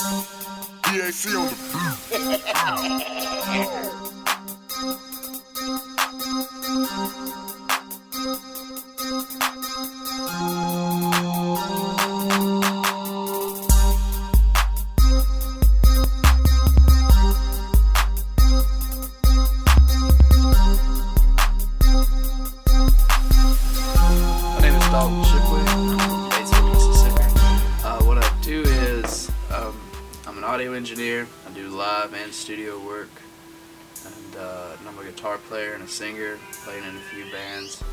DAC on the beat. My name is Dalton from Batesville, Mississippi. What I do is I'm an audio engineer. I do live and studio work, and I'm a guitar player and a singer, playing in a few bands.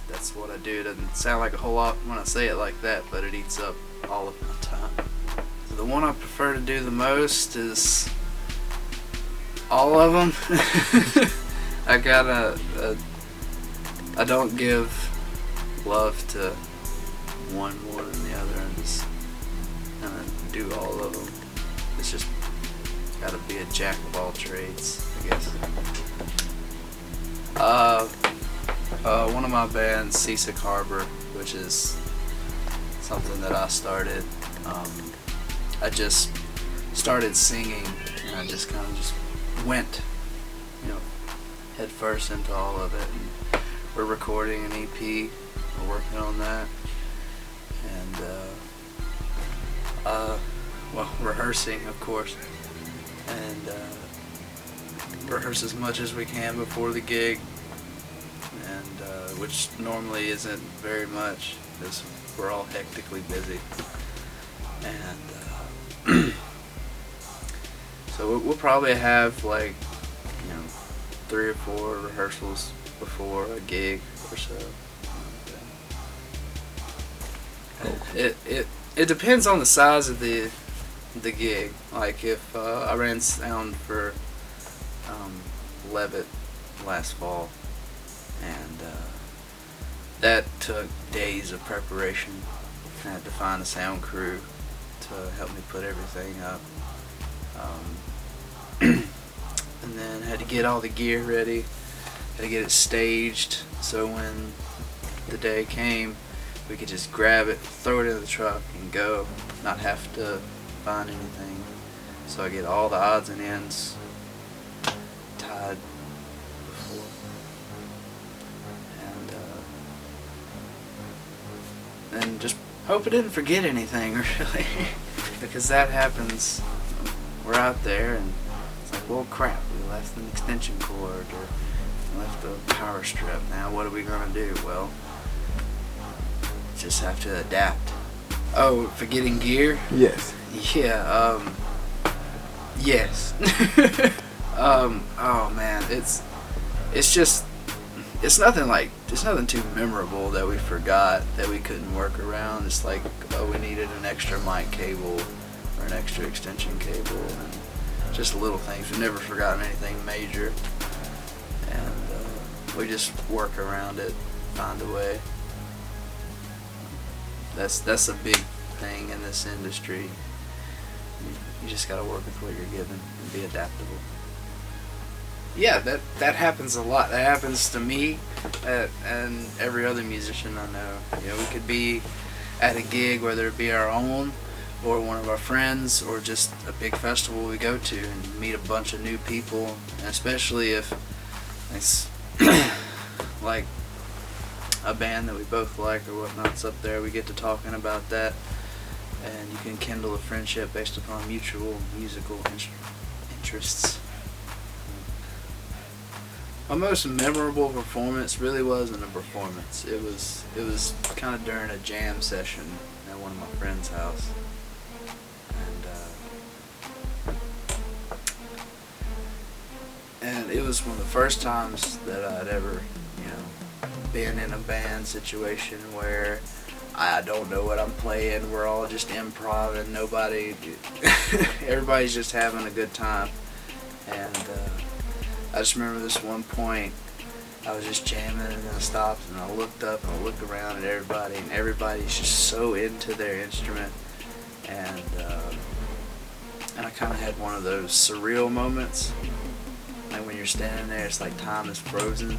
That's what I do. It doesn't sound like a whole lot when I say it like that, but it eats up all of my time. So the one I prefer to do the most is all of them. I don't give love to one more than the other, and just kind of do all of them. It's just gotta be a jack of all trades, I guess. One of my bands, Seasick Harbor, which is something that I started. I just started singing, and I just kind of just went, head first into all of it. And we're recording an EP. We're working on that, and rehearsing, of course, and rehearse as much as we can before the gig, and which normally isn't very much because we're all hectically busy, and so we'll probably have 3 or 4 rehearsals before a gig or so. It depends on the size of the gig. Like if I ran sound for Levitt last fall, and that took days of preparation. I had to find a sound crew to help me put everything up, and then had to get all the gear ready. Had to get it staged so when the day came, we could just grab it, throw it in the truck, and go. Not have to find anything. So I get all the odds and ends tied before, and just hope I didn't forget anything, really, because that happens. We're out there, and it's like, well, crap, we left an extension cord, or left the power strip. Now what are we gonna do? Well, just have to adapt. Oh, forgetting gear? Yes. Yeah, yes. Oh man, it's nothing too memorable that we forgot that we couldn't work around. It's like, oh, we needed an extra mic cable or an extra extension cable, and just little things. We've never forgotten anything major, and we just work around it, find a way. That's a big thing in this industry. You just gotta work with what you're given and be adaptable. Yeah, that happens a lot. That happens to me and every other musician I know. We could be at a gig, whether it be our own or one of our friends, or just a big festival we go to, and meet a bunch of new people, and especially if it's like a band that we both like or whatnot's up there, we get to talking about that, and you can kindle a friendship based upon mutual musical interests. My most memorable performance really wasn't a performance. It was kind of during a jam session at one of my friend's house, and it was one of the first times that I'd ever been in a band situation where I don't know what I'm playing. We're all just improv, and everybody's just having a good time. And I just remember this one point, I was just jamming, and then I stopped, and I looked up and I looked around at everybody, and everybody's just so into their instrument. And I kind of had one of those surreal moments, like when you're standing there, it's like time is frozen.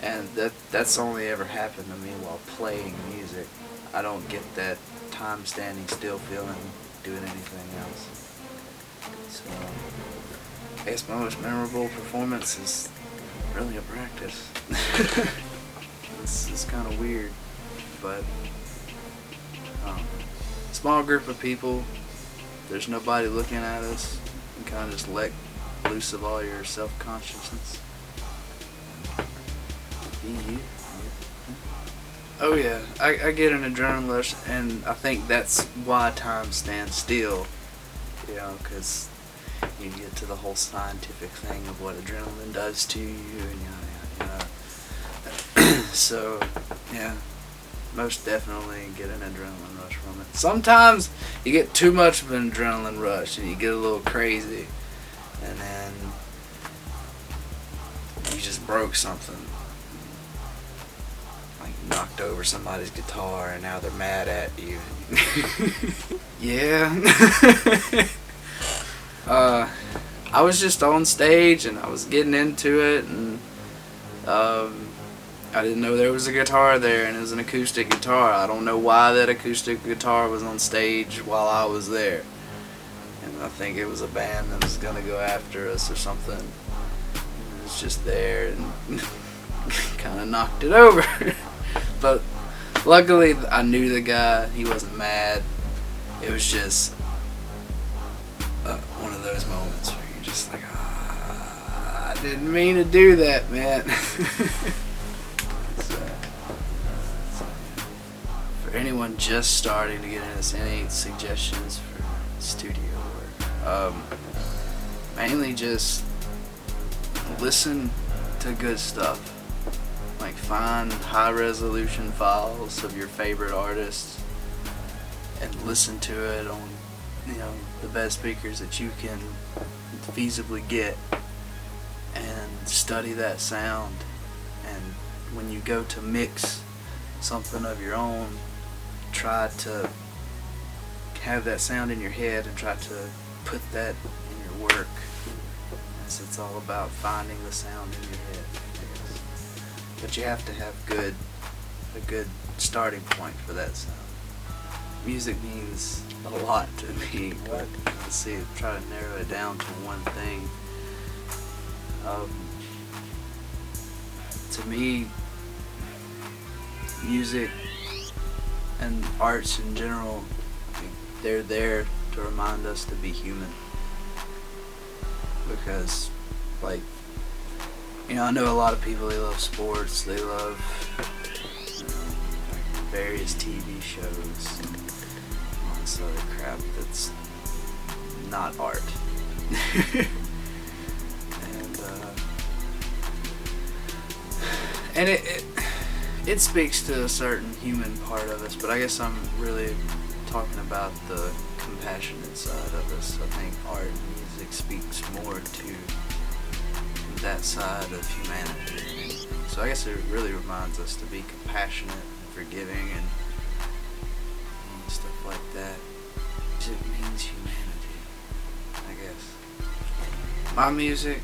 And that's only ever happened to me while playing music. I don't get that time standing still feeling doing anything else. So I guess my most memorable performance is really a practice. It's kind of weird, but small group of people, there's nobody looking at us, you kind of just let loose of all your self-consciousness. Be you. Oh yeah, I get an adrenaline rush, and I think that's why time stands still, you know, because you get to the whole scientific thing of what adrenaline does to you, and so, yeah, most definitely get an adrenaline rush from it. Sometimes you get too much of an adrenaline rush, and you get a little crazy, and then you just broke something. Knocked over somebody's guitar and now they're mad at you. Yeah. I was just on stage and I was getting into it, and I didn't know there was a guitar there, and it was an acoustic guitar. I don't know why that acoustic guitar was on stage while I was there, and I think it was a band that was gonna go after us or something. It was just there and kind of knocked it over. But luckily I knew the guy, he wasn't mad. It was just one of those moments where you're just like, I didn't mean to do that, man. So, for anyone just starting to get into this, any suggestions for studio work? Mainly just listen to good stuff. Like, find high resolution files of your favorite artists and listen to it on, the best speakers that you can feasibly get, and study that sound. And when you go to mix something of your own, try to have that sound in your head and try to put that in your work, as it's all about finding the sound in your head. But you have to have a good starting point for that sound. Music means a lot to me, but let's see, try to narrow it down to one thing. To me, music and arts in general, they're there to remind us to be human. Because, I know a lot of people, they love sports, they love various TV shows, all this other crap that's not art. And it speaks to a certain human part of us, but I guess I'm really talking about the compassionate side of us. I think art and music speaks more to that side of humanity. So I guess it really reminds us to be compassionate and forgiving and stuff like that. It means humanity, I guess. My music,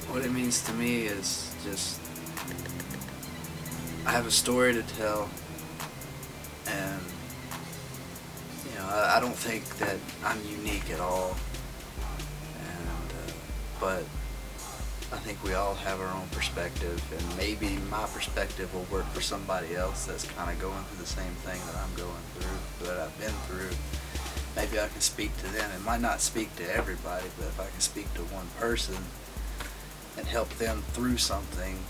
what it means to me is just, I have a story to tell, and I don't think that I'm unique at all. But I think we all have our own perspective, and maybe my perspective will work for somebody else that's kind of going through the same thing that I'm going through, that I've been through. Maybe I can speak to them. It might not speak to everybody, but if I can speak to one person and help them through something,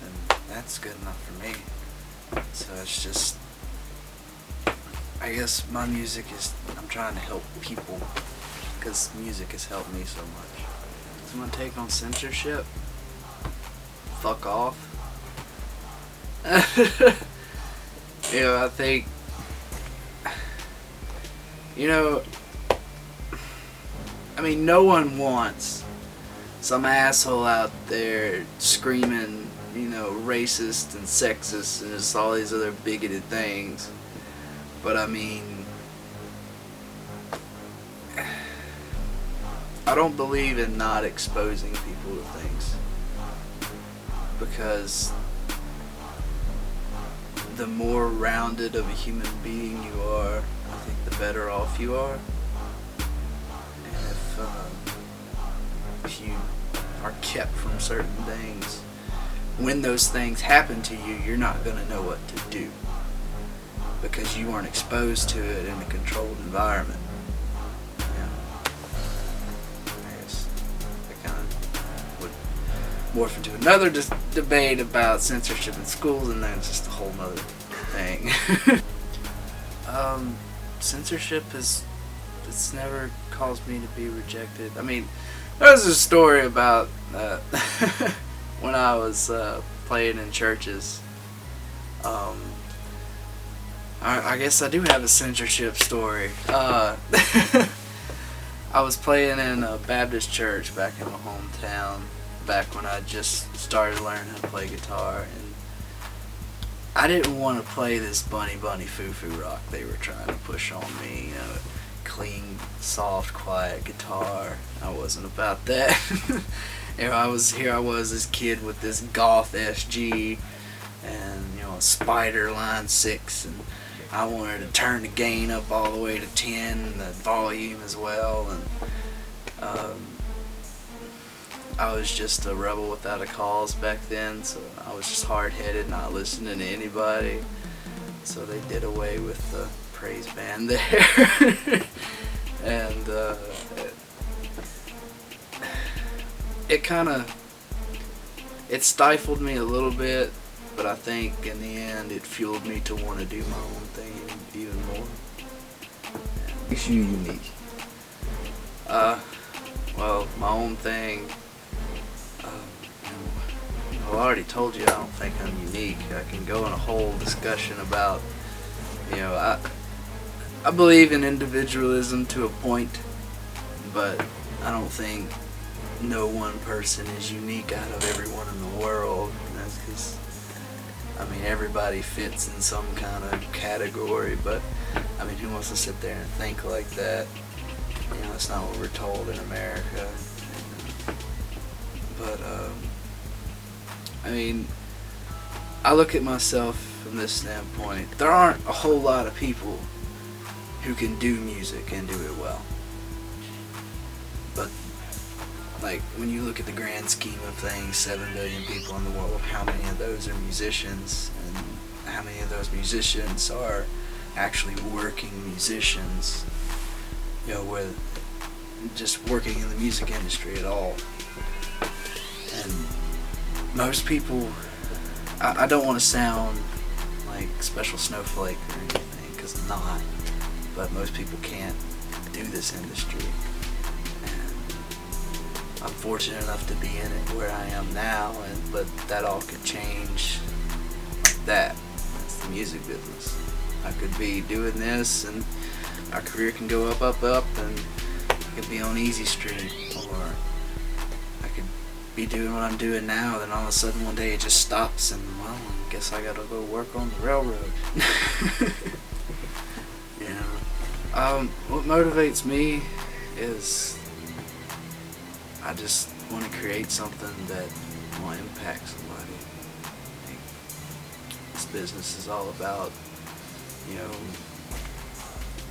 then that's good enough for me. So it's just, I guess my music is, I'm trying to help people, because music has helped me so much. My take on censorship? Fuck off. I think, no one wants some asshole out there screaming, racist and sexist and just all these other bigoted things. But I don't believe in not exposing people to things, because the more rounded of a human being you are, I think the better off you are. And if you are kept from certain things, when those things happen to you, you're not going to know what to do because you weren't exposed to it in a controlled environment. I guess I kind of would morph into another debate about censorship in schools, and then it's just a whole nother thing. Censorship it's never caused me to be rejected. I mean, there was a story about when I was playing in churches. I guess I do have a censorship story. I was playing in a Baptist church back in my hometown, back when I just started learning how to play guitar, and I didn't want to play this bunny foo-foo rock they were trying to push on me, you know, clean, soft, quiet guitar. I wasn't about that. You know, here I was, this kid with this goth SG and, you know, a Spider Line 6, and I wanted to turn the gain up all the way to 10, and the volume as well, and I was just a rebel without a cause back then, so I was just hard-headed, not listening to anybody, so they did away with the praise band there. And it stifled me a little bit, but I think in the end it fueled me to want to do my own thing even more. Makes you unique? Well, my own thing, I already told you I don't think I'm unique. I can go in a whole discussion about, you know, I believe in individualism to a point, but I don't think no one person is unique out of everyone in the world. And that's because, I mean, everybody fits in some kind of category, but I mean, who wants to sit there and think like that? You know, that's not what we're told in America. But I mean, I look at myself from this standpoint. There aren't a whole lot of people who can do music and do it well. But like, when you look at the grand scheme of things, 7 billion people in the world, how many of those are musicians, and how many of those musicians are actually working musicians, you know, with just working in the music industry at all. And most people, I don't want to sound like special snowflake or anything, because I'm not, but most people can't do this industry. I'm fortunate enough to be in it where I am now, but that all could change like that. That's the music business. I could be doing this and my career can go up, and I could be on Easy Street, or I could be doing what I'm doing now, then all of a sudden one day it just stops, and well, I guess I gotta go work on the railroad. You know, what motivates me is I just want to create something that will impact somebody. Like, this business is all about, you know,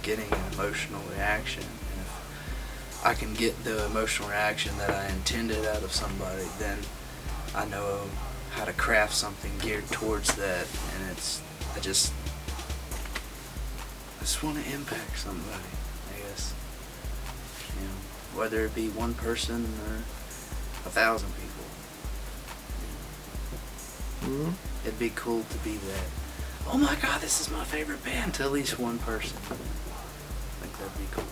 getting an emotional reaction. And if I can get the emotional reaction that I intended out of somebody, then I know how to craft something geared towards that. And I just want to impact somebody, I guess. You know, whether it be one person or 1,000 people. Mm-hmm. It'd be cool to be that, oh my god, this is my favorite band, to at least one person. I think that'd be cool.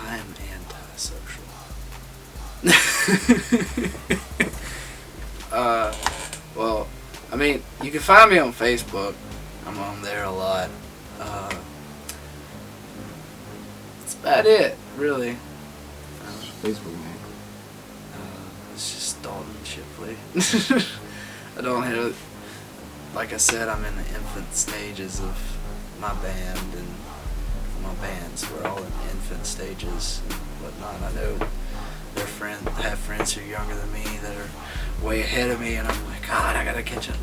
I am antisocial. Well, I mean, you can find me on Facebook. I'm on there a lot. That's about it, really. Facebook, man. It's just Dalton Shipley. I don't have, like I said, I'm in the infant stages of my band, and my bands, we're all in infant stages and whatnot. I know they're have friends who are younger than me that are way ahead of me, and I'm like, God, I gotta catch up.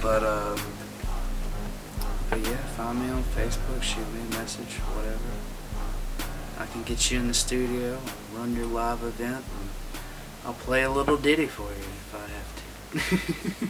But yeah, find me on Facebook, shoot me a message, whatever. I can get you in the studio, run your live event, and I'll play a little ditty for you if I have to.